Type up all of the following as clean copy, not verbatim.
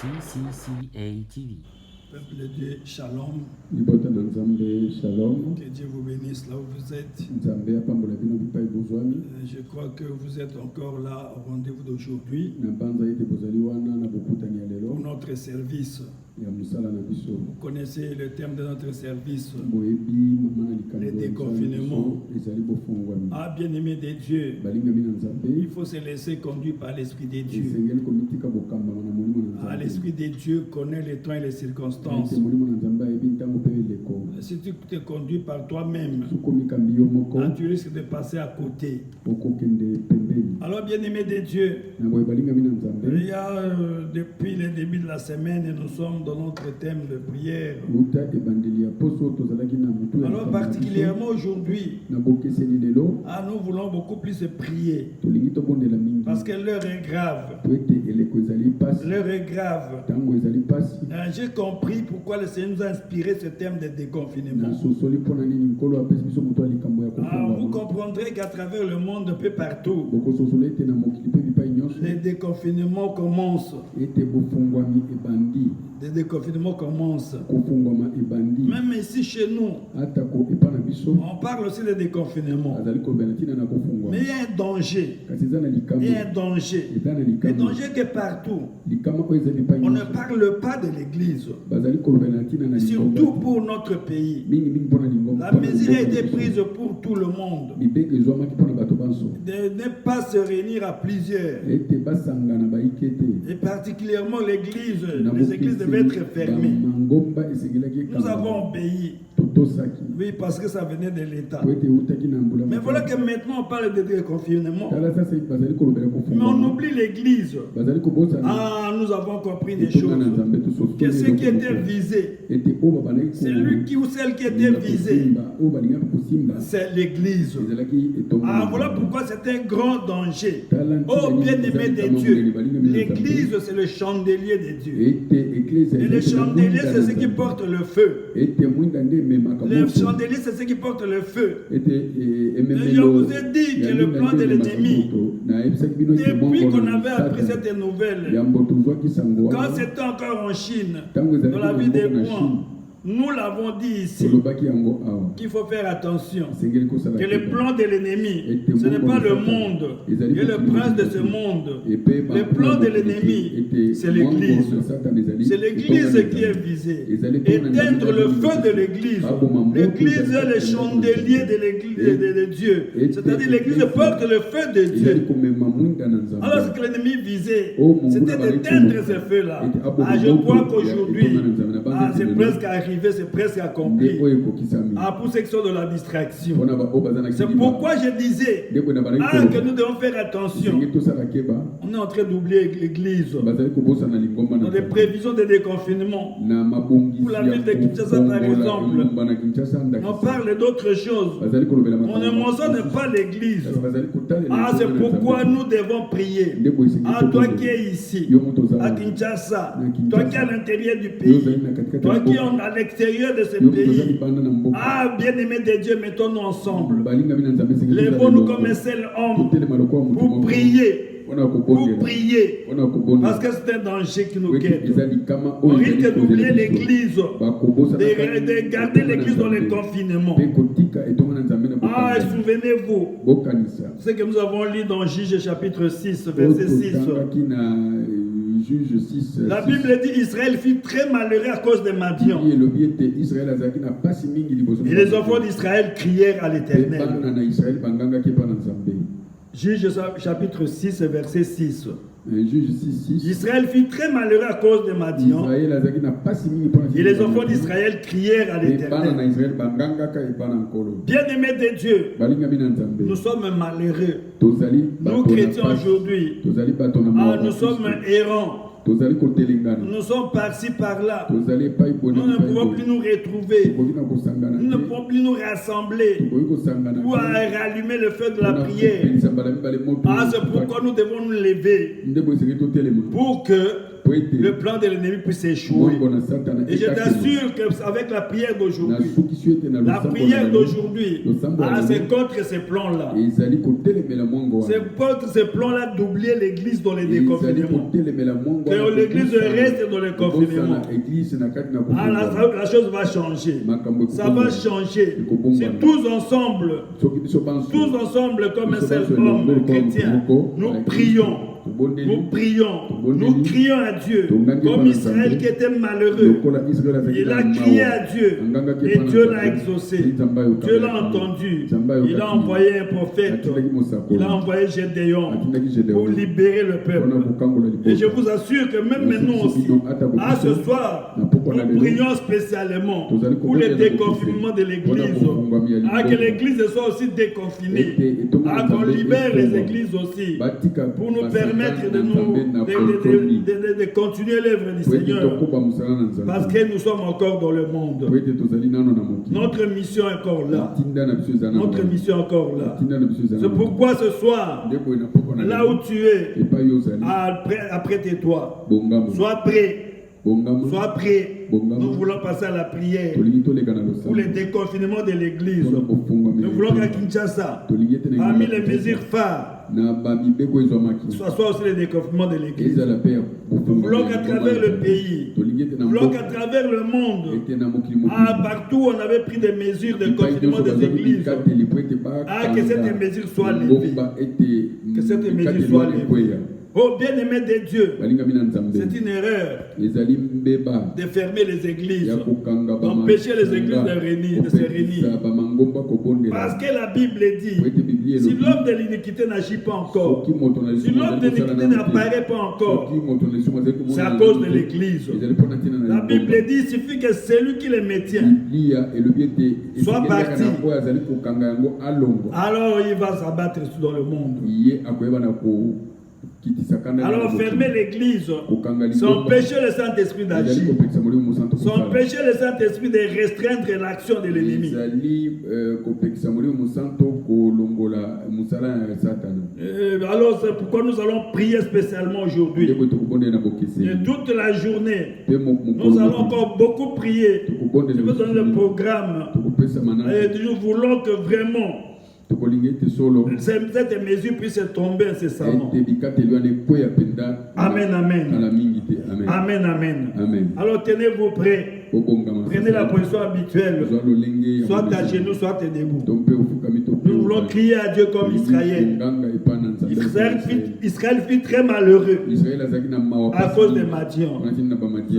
CCCA TV. Peuple de Dieu, shalom. Shalom. Que Dieu vous bénisse là où vous êtes. Je crois que vous êtes encore là au rendez-vous d'aujourd'hui pour notre service. Vous connaissez le terme de notre service, le déconfinement. Ah, bien-aimé de Dieu, il faut se laisser conduire par l'Esprit de Dieu. Ah, l'Esprit de Dieu connaît les temps et les circonstances. Si tu te conduis par toi-même, tu risques de passer à côté. Alors, bien-aimé de Dieu, il y a depuis le début de la semaine, nous sommes dans notre thème de prière. Alors, particulièrement aujourd'hui, nous voulons beaucoup plus prier. Parce que l'heure est grave. L'heure est grave. J'ai compris pourquoi le Seigneur nous a inspiré ce thème de déconfinement. Vous comprendrez qu'à travers le monde, un peu partout, les déconfinements commencent. Les déconfinements commencent. Même ici chez nous, on parle aussi de déconfinement. Mais il y a un danger. Il y a un danger. Le danger qui est partout. On ne parle pas de l'église. Surtout pour notre pays. La mesure a été prise pour tout le monde. De ne pas se réunir à plusieurs. Et particulièrement l'église. Les églises devaient être fermées. Nous avons obéi. Oui, parce que ça venait de l'État. Mais voilà que maintenant on parle de déconfinement. Mais on oublie l'église. Nous avons compris des choses. Que ce qui était visé, celui qui ou celle qui était visée, c'est l'église. Voilà pourquoi c'est un grand danger. Oh, bien-aimé de Dieu, l'église c'est le chandelier de Dieu. Et le chandelier c'est ce qui porte le feu. Le chandelier, c'est ce qui porte le feu. Et je vous ai dit que le plan de l'ennemi, depuis qu'on avait appris cette nouvelle, quand c'était encore en Chine, dans la ville des Wuhan, nous l'avons dit ici, qu'il faut faire attention, que le plan de l'ennemi, ce n'est pas le monde, et le prince de ce monde. Le plan de l'ennemi, c'est l'église. C'est l'église qui est visée. Éteindre le feu de l'église. L'église est le chandelier de l'église de Dieu. C'est-à-dire l'église porte le feu de Dieu. Alors ce que l'ennemi visait, c'était d'éteindre ce feu-là. Je crois qu'aujourd'hui, c'est presque arrivé. C'est presque accompli. Pour ceux qui sont de la distraction. C'est pourquoi je disais que nous devons faire attention. On est en train d'oublier l'église. Dans les prévisions de déconfinement. Pour la ville de Kinshasa par exemple. On parle d'autres choses. On ne mentionne pas l'église. C'est pourquoi nous devons prier. Toi qui es ici, à Kinshasa, toi qui es à l'intérieur du pays, toi qui es à l'extérieur de ce pays. Bien-aimés de Dieu, mettons-nous ensemble. Lèvons-nous comme un seul homme pour prier. Pour prier. Parce que c'est un danger qui nous guette. On risque d'oublier l'église. De garder l'église dans le confinement. Souvenez-vous ce que nous avons lu dans Juge chapitre 6, verset 6. La Bible dit Israël fut très malheureux à cause de Madian. Et les enfants d'Israël crièrent à l'Éternel. Juge chapitre 6, verset 6. Israël fut très malheureux à cause de Madian. Et les enfants d'Israël crièrent à l'Éternel. Bien-aimés de Dieu, nous sommes malheureux. Nous chrétiens aujourd'hui, nous sommes errants. Nous sommes par-ci par-là. Nous ne pouvons plus nous retrouver. Nous ne pouvons plus nous rassembler pour rallumer le feu de la prière. C'est pourquoi nous devons nous lever pour que le plan de l'ennemi puisse échouer. Et je t'assure qu'avec la prière d'aujourd'hui, c'est contre ces plans-là. C'est contre ces plans-là d'oublier l'église dans les déconfinements. Que l'église reste dans les confinements. La chose va changer. Ça va changer. Si tous ensemble, comme un seul homme chrétien, nous prions. Nous crions à Dieu, comme Israël qui était malheureux. Il a crié à Dieu et Dieu l'a exaucé. Dieu l'a entendu. Il a envoyé un prophète. Il a envoyé Gédéon pour libérer le peuple. Et je vous assure que même maintenant aussi, à ce soir, nous prions spécialement pour le déconfinement de l'église. Que l'église soit aussi déconfinée. Qu'on libère les églises aussi pour nous permettre de continuer l'œuvre du Seigneur, parce que nous sommes encore dans le monde. Notre mission est encore là. Notre mission est encore là. C'est pourquoi ce soir, là où tu es, apprête-toi. Sois prêt. Sois prêt. Nous voulons passer à la prière pour le déconfinement de l'église. Nous voulons qu'à Kinshasa, parmi les mesures phares, soit aussi le déconfinement de l'église. Nous voulons qu'à travers le pays, nous voulons qu'à travers le monde, partout on avait pris des mesures de confinement des églises, que cette mesure soit levée. Que cette mesure soit levée. Oh bien-aimé de Dieu, c'est une erreur de fermer les églises, d'empêcher les églises de se réunir. Parce que la Bible dit, si l'homme de l'iniquité n'agit pas encore, si l'homme de l'iniquité n'apparaît pas encore, c'est à cause de l'église. La Bible dit, il suffit que celui qui les maintient soit parti, alors il va s'abattre dans le monde. Alors fermer l'église, c'est empêcher le Saint-Esprit d'agir, c'est empêcher le Saint-Esprit de restreindre l'action de l'ennemi. Alors c'est pourquoi nous allons prier spécialement aujourd'hui. Et toute la journée, nous allons encore beaucoup prier. Je vais donner le programme. Et nous voulons que vraiment cette mesure puisse tomber incessamment. Amen, amen. Amen, amen. Alors tenez-vous prêts. Prenez la position habituelle. Soit à genoux, soit debout. Nous voulons crier à Dieu comme Israël. Israël fut très malheureux à cause des Madians.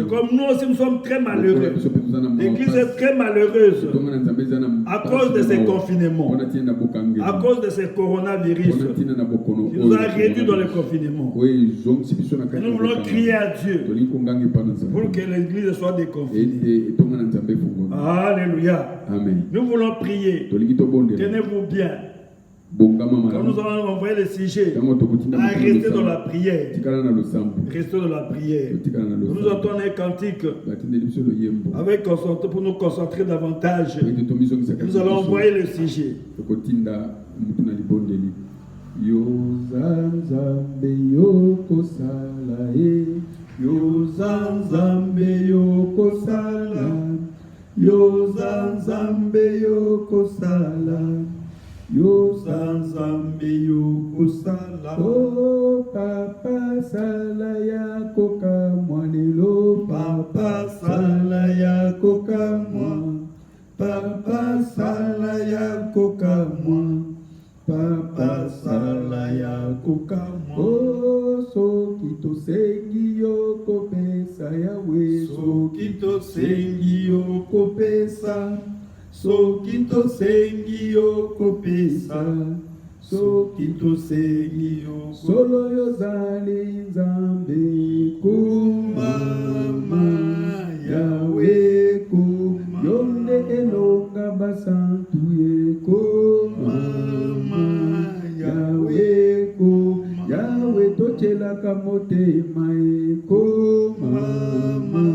Comme nous aussi, nous sommes très malheureux. L'Église est très malheureuse à cause de ces confinements, à cause de ces coronavirus qui nous a réduits dans le confinement. Nous voulons crier à Dieu pour que l'Église soit déconfinée. Alléluia. Amen. Nous voulons prier. Tenez-vous bien. Quand nous allons envoyer le sujet, à rester dans la prière. Restez dans la prière. Nous entendons un cantique pour nous concentrer davantage. Nous allons envoyer le sujet. Yozanzambe yokosala, Yozanzambe yokosala, Yozanzambe yokosala. Oh papa sala ya koka mwanelo, papa sala ya koka mwa, papa sala ya koka mwa, papa sala ya koka mwa. Oh sokito sengi yoko pesa yawe, sokito sengi yoko pesa, sokito sengi yoko pesa, sokito sengi yoko. Solo yozali nzambe kumama yawe kuma, yonde elonga basantu ye kumama yawe kuma, yawe tochela kamote mae kumama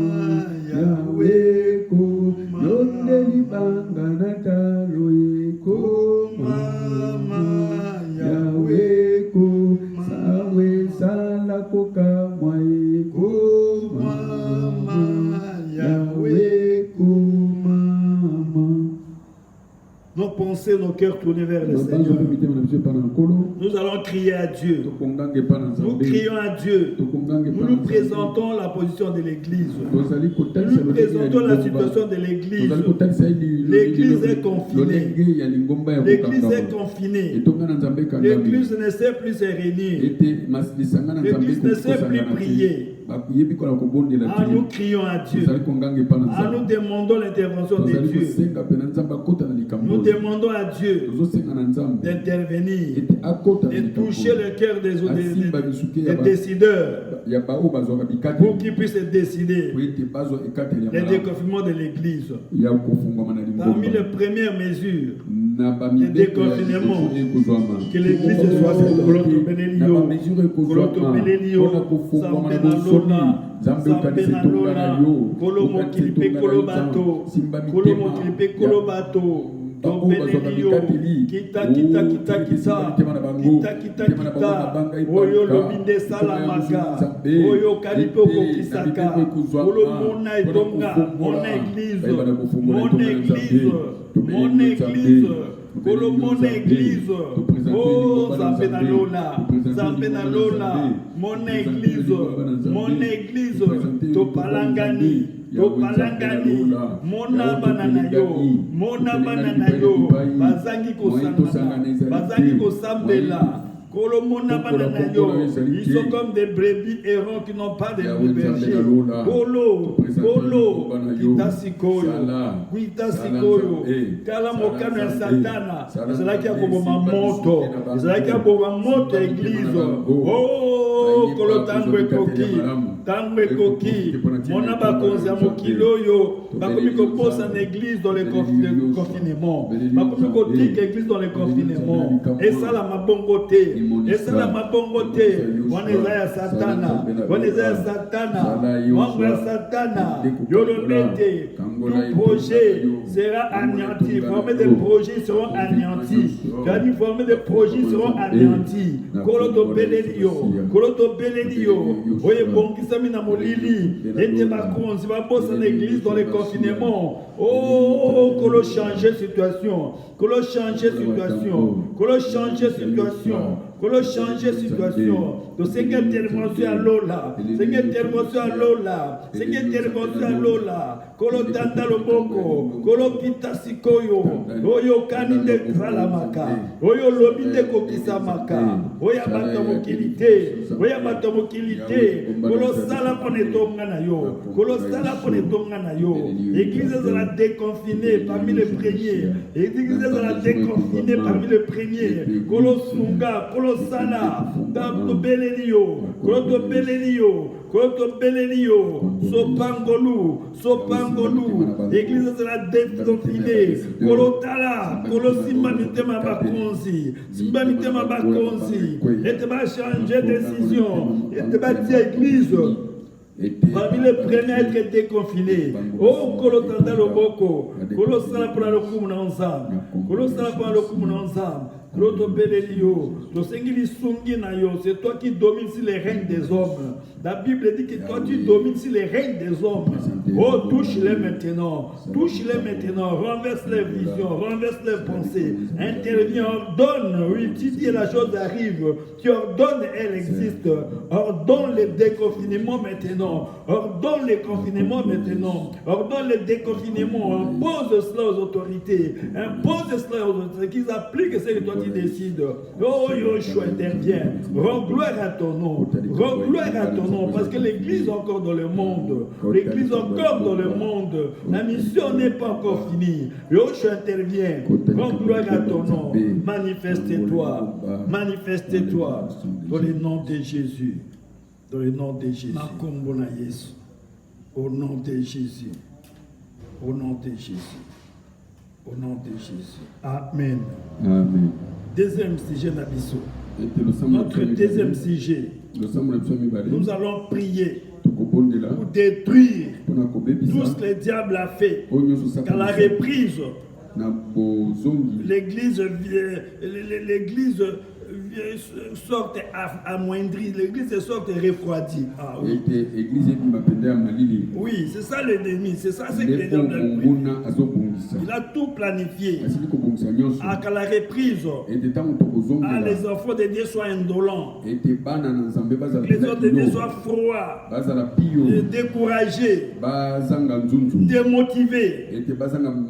yawe kuma, yonde libanga natalo ye kumama yawe kuma, sawe sala koka mae kumama laisser nos cœurs tournés vers le Seigneur. Nous allons crier à Dieu. Nous crions à Dieu. Nous présentons la position de l'Église. Nous présentons la situation de l'Église. L'Église est confinée. L'Église est confinée. L'Église ne sait plus se réunir. L'Église ne sait plus prier. Nous crions à Dieu. Nous demandons l'intervention de Dieu. Nous demandons à Dieu d'intervenir, de toucher le cœur des décideurs pour qu'ils puissent décider le déconfinement de l'Église. Parmi les premières mesures de déconfinement, que l'Église soit mon église. Mon église, oh Zambenalola, mon église, Topalangani, Mona bananayo, Bazangi Kosambela. Ils sont comme des brebis errants qui n'ont pas de berger. Kolo, Kitasikoyo, Kalamokano ya Satana. C'est là qu'il y a comme moto. C'est là qu'il y a comme moto église. Oh, Kolotangue Koki, Mona Bakonza Mokiloyo, Bakomiko pose en église dans le confinement. Bakomiko tique église dans le confinement. Et ça, la mabongote. Et ça la mabongote, on est Satana, Yolomete, tout projet sera anéanti, former des projets seront anéantis, former des projets seront anéantis. Koloto Belenio, Oye Bonkisami na Molili, et Makonzi va bosser en église dans les confinements. Oh, Kolo changer situation, Kolo changer situation. Que changer situation. Donc c'est une intervention à Lola. Kolo tanda loboko. Kolo kita sikoyo. Oyo kaninde kralamaka. Oyo lobide kokisamaka. Oya batomokilité. Kolo sala ponetonga na yo. Église sera déconfinée parmi les premiers. Kolo sunga. Sala, Koto Belenio, Sopangolu, Église sera déconfinée, Kolotala, Simbamitema Bakonzi, et te va changer décision, et te va dire Église. Parmi les premiers à être déconfinés, oh, Kolotanda Loboko, Kolosala pour le ensemble. C'est toi qui domines sur les règnes des hommes. La Bible dit que toi tu domines sur les règnes des hommes. Oh, touche-les maintenant, renverse les visions, renverse les pensées, interviens, ordonne. Oui, tu dis la chose arrive, tu ordonnes, elle existe. Ordonne le déconfinement maintenant, ordonne les confinements maintenant, ordonne le déconfinement, impose cela aux autorités, qu'ils appliquent ce que toi tu décides. Oh, Yoshua intervient, rends gloire à ton nom, parce que l'église est encore dans le monde, la mission n'est pas encore finie. Yoshua intervient, rends gloire à ton nom, manifeste-toi, dans le nom de Jésus. Au nom de Jésus. Amen. Deuxième sujet d'Abisso. Notre deuxième sujet. Nous allons prier pour détruire tout ce que le diable a fait. Qu'à la reprise, l'église sorte amoindrie, l'église sorte refroidie. Ah, oui, oui, c'est ça l'ennemi, c'est ça ce que il a tout planifié. À la reprise, les enfants de Dieu soient indolents, que les enfants de Dieu soient froids, découragés, démotivés.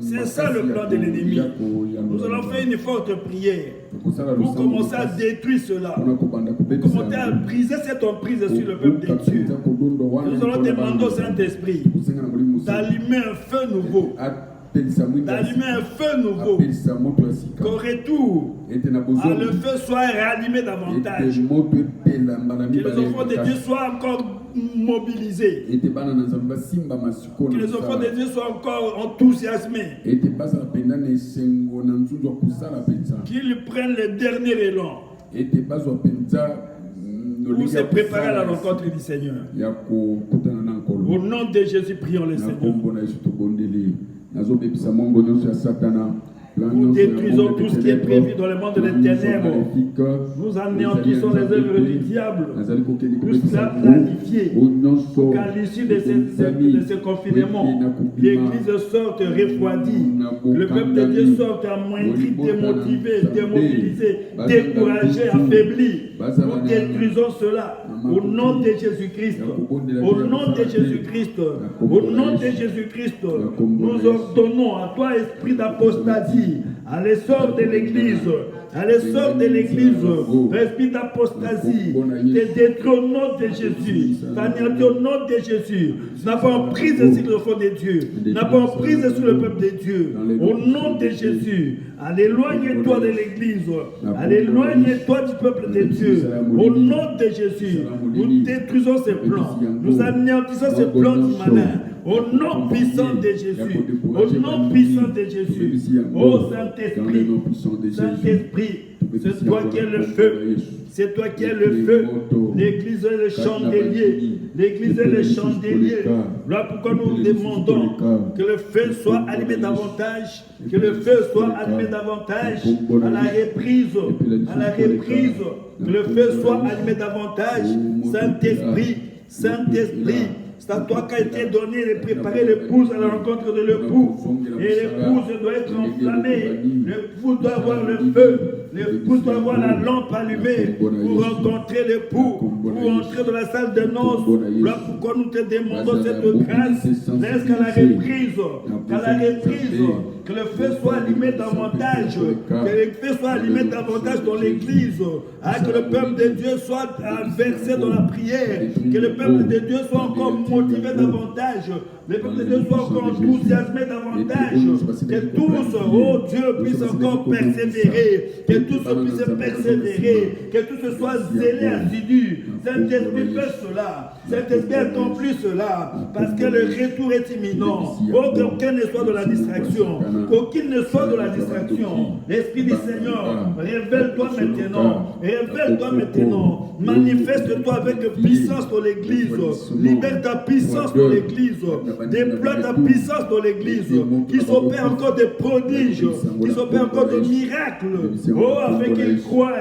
C'est ça le plan de l'ennemi. Nous allons faire une forte prière pour commencer à détruire cela, pour commencer à briser cette emprise sur le peuple de Dieu. Nous allons demander au Saint-Esprit d'allumer un feu nouveau, d'allumer un feu nouveau, qu'au retour, le feu soit rallumé davantage, que les enfants de Dieu soient encore mobilisés, que les enfants de Dieu soient encore enthousiasmés, qu'ils prennent le dernier élan pour se préparer à la rencontre du Seigneur. Au nom de Jésus, prions le Seigneur. Nous détruisons tout ce qui est prévu dans le monde des ténèbres. Nous anéantissons les œuvres du diable. Tout cela planifié pour qu'à l'issue de ce confinement, l'Église sorte refroidie, le peuple de Dieu sorte amoindri, démotivé, démobilisé, découragé, affaibli. Nous détruisons cela au nom de Jésus-Christ. Au nom de Jésus-Christ. Au nom de Jésus-Christ. Nous ordonnons à toi, esprit d'apostasie, à l'essor de l'Église, à l'essor de l'Église, esprit d'apostasie, te détruis au nom de Jésus, t'anéantis au nom de Jésus. Nous n'avons prise sur le fond de Dieu, nous n'avons prise sur le peuple de Dieu, au nom de Jésus. Éloigne-toi de l'Église, éloigne-toi du peuple de Dieu, au nom de Jésus. Nous détruisons ces plans, nous anéantissons ces plans du malin. Au nom puissant de Jésus, au nom puissant de Jésus, ô Saint-Esprit, Saint-Esprit, c'est toi qui es le feu, c'est toi qui es le feu. L'Église est le chandelier, l'Église est le chandelier. Voilà pourquoi nous demandons que le feu soit allumé davantage, que le feu soit allumé davantage à la reprise, que le feu soit allumé davantage. Saint-Esprit, Saint-Esprit, c'est à toi qu'a été donné de préparer l'épouse à la rencontre de l'époux. Et l'épouse doit être enflammée. L'époux doit avoir le feu. L'épouse doit avoir la lampe allumée pour rencontrer l'époux, pour entrer dans la salle de noces. Voilà pourquoi nous te demandons cette grâce. Laisse qu'à la reprise, que le feu soit allumé davantage, que le feu soit allumé davantage dans l'église, que le peuple de Dieu soit versé dans la prière, que le peuple de Dieu soit encore motivé davantage, le peuple de Dieu soit encore enthousiasmé davantage, que tous, oh Dieu, puissent encore persévérer, que tous puissent persévérer, que tous soient zélés, assidus. Saint-Esprit fait cela, Saint-Esprit accomplit cela, parce que le retour est imminent. Oh, qu'aucun ne soit de la distraction, qu'aucun ne soit de la distraction. L'Esprit du Seigneur, révèle-toi maintenant, manifeste-toi avec puissance dans l'église, libère ta puissance dans l'église, déploie ta puissance dans l'église, qui s'opère encore des prodiges, qui s'opère encore des miracles, oh, afin qu'ils croient,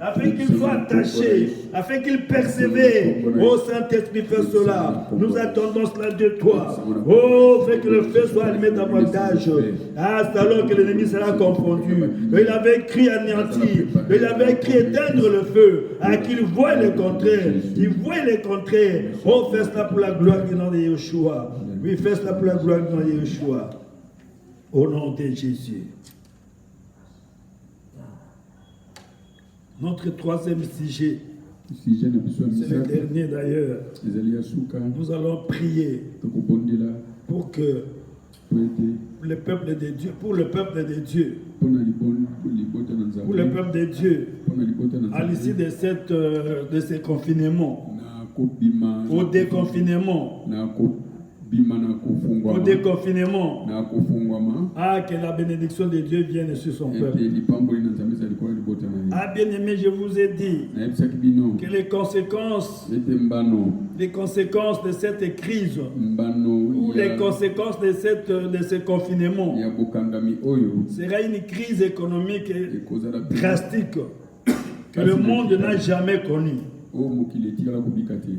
afin qu'ils soient attachés, afin qu'ils persévèrent. Oh Saint-Esprit, fais cela. Nous attendons cela de toi. Oh, fais que le feu soit allumé davantage. C'est alors que l'ennemi sera confondu. Il avait écrit anéantir, il avait écrit éteindre le feu, qu'il voie le contraire. Il voit le contraire. Oh, fais cela pour la gloire du nom de Yeshua. Oui, fais cela pour la gloire du nom de Yeshua. Au nom de Jésus. Notre troisième sujet, c'est le dernier d'ailleurs. Nous allons prier pour que le peuple de Dieu, pour le peuple de Dieu, à l'issue de ce confinement, au déconfinement, que la bénédiction de Dieu vienne sur son peuple. Bien aimé, je vous ai dit que les conséquences de cette crise, ou Ou les conséquences de ce confinement sera une crise économique drastique que le monde n'a jamais connue.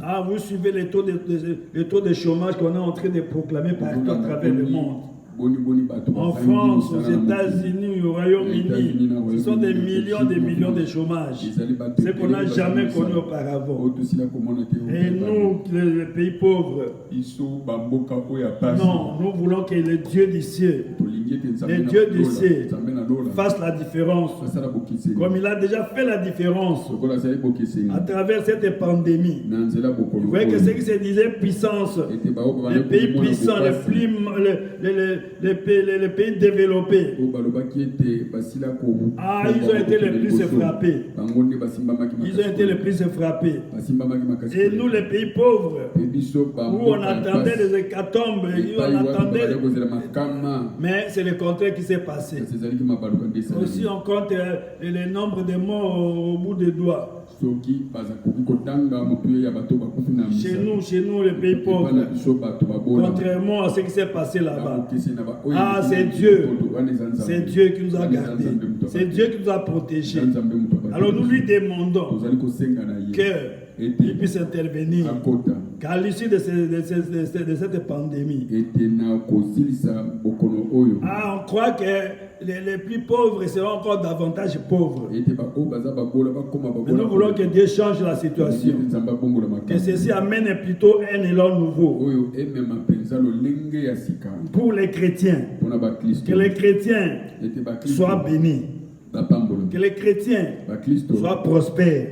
Ah, vous suivez les taux de chômage qu'on est en train de proclamer partout à travers le monde. En France, aux États-Unis, au Royaume-Uni, ce sont des millions de chômage. C'est qu'on n'a jamais connu auparavant. Et nous, les pays pauvres, non, nous voulons que le Dieu du ciel, fasse la différence. Comme il a déjà fait la différence à travers cette pandémie. Vous voyez que ce qui se disait puissance, les pays puissants, les pays développés, ah, ils ont été les plus frappés. Ils ont été les plus frappés. Et nous, les pays pauvres, où on attendait des hécatombes, mais c'est le contraire qui s'est passé. Aussi, on compte le nombre de morts au bout des doigts. Chez nous, les pays pauvres, contrairement à ce qui s'est passé là-bas, ah, c'est Dieu qui nous a gardés, c'est Dieu qui nous a protégés. Alors nous lui demandons qu'il puisse intervenir, qu'à l'issue de cette pandémie, ah, on croit que les plus pauvres seront encore davantage pauvres. Mais nous voulons que Dieu change la situation, que ceci amène plutôt un élan nouveau pour les chrétiens, que les chrétiens soient bénis, que les chrétiens soient prospères,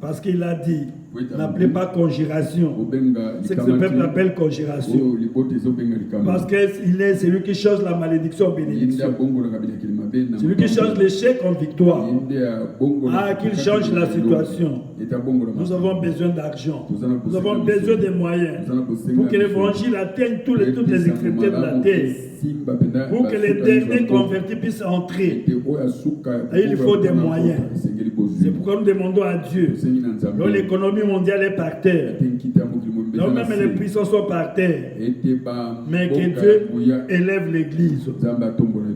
parce qu'il a dit, n'appelez pas conjuration, c'est que ce peuple appelle conjuration, parce qu'il est celui qui change la malédiction en bénédiction, celui qui change l'échec en victoire. Ah, qu'il change la situation. Nous avons besoin d'argent, nous avons besoin de moyens pour que l'évangile atteigne toutes les extrémités de la terre, pour que les derniers convertis puissent entrer. Et il faut des moyens. C'est pourquoi nous demandons à Dieu, là l'économie mondiale est par terre, là même les puissants sont par terre, mais que Dieu élève l'église,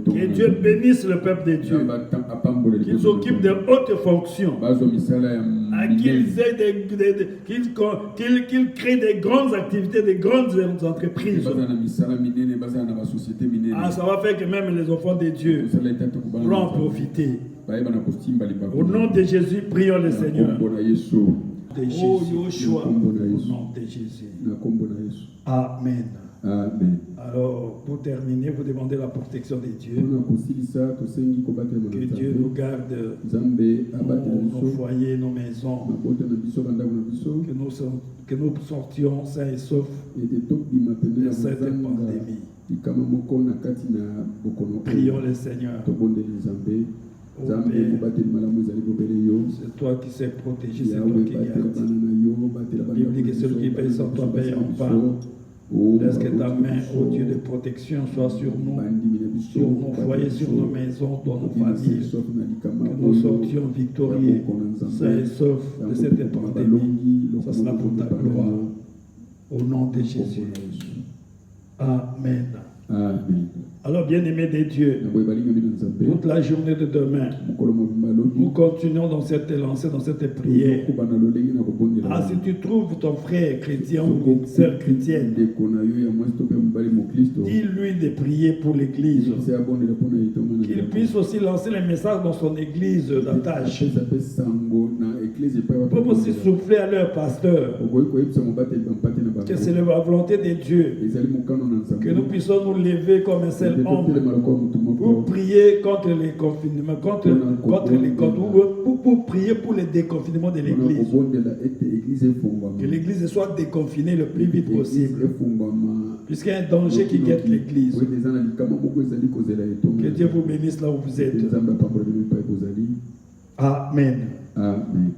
que Dieu bénisse le peuple de Dieu, qu'ils occupent de hautes fonctions, qu'ils créent des grandes activités, des grandes entreprises. Ah, ça va faire que même les enfants de Dieu vont en profiter. Au nom de Jésus, prions le Seigneur. Oh Yoshua, au nom de Jésus. Amen. Amen. Alors, pour terminer, vous demandez la protection de Dieu. Que Dieu nous garde nos foyers, nos maisons. Que nous sortions sains et saufs de cette pandémie. Prions le Seigneur. Oh Père, c'est toi qui sais protéger, c'est toi qui gardes. La Bible dit que celui qui paye sans toi paye en part. Laisse que ta main, ô Dieu de protection, soit sur nous, sur nos foyers, sur nos maisons, dans nos familles. Que nous sortions victorieux, sains et saufs de cette pandémie. Ça sera pour ta gloire. Au nom de Jésus. Amen. Amen. Alors, bien-aimés de Dieu, toute la journée de demain, nous continuons dans cette lancée, dans cette prière. Ah, si tu trouves ton frère chrétien ou une sœur chrétienne, dis-lui de prier pour l'église, qu'il puisse aussi lancer les messages dans son église d'attache, pour aussi souffler à leur pasteur, que c'est la volonté de Dieu, que nous puissions nous lever comme un seul homme pour prier contre les confinements, pour prier pour le déconfinement de l'église. Que l'église soit déconfinée le plus vite possible, puisqu'il y a un danger qui guette l'église. Que Dieu vous bénisse là où vous êtes. Amen. Amen.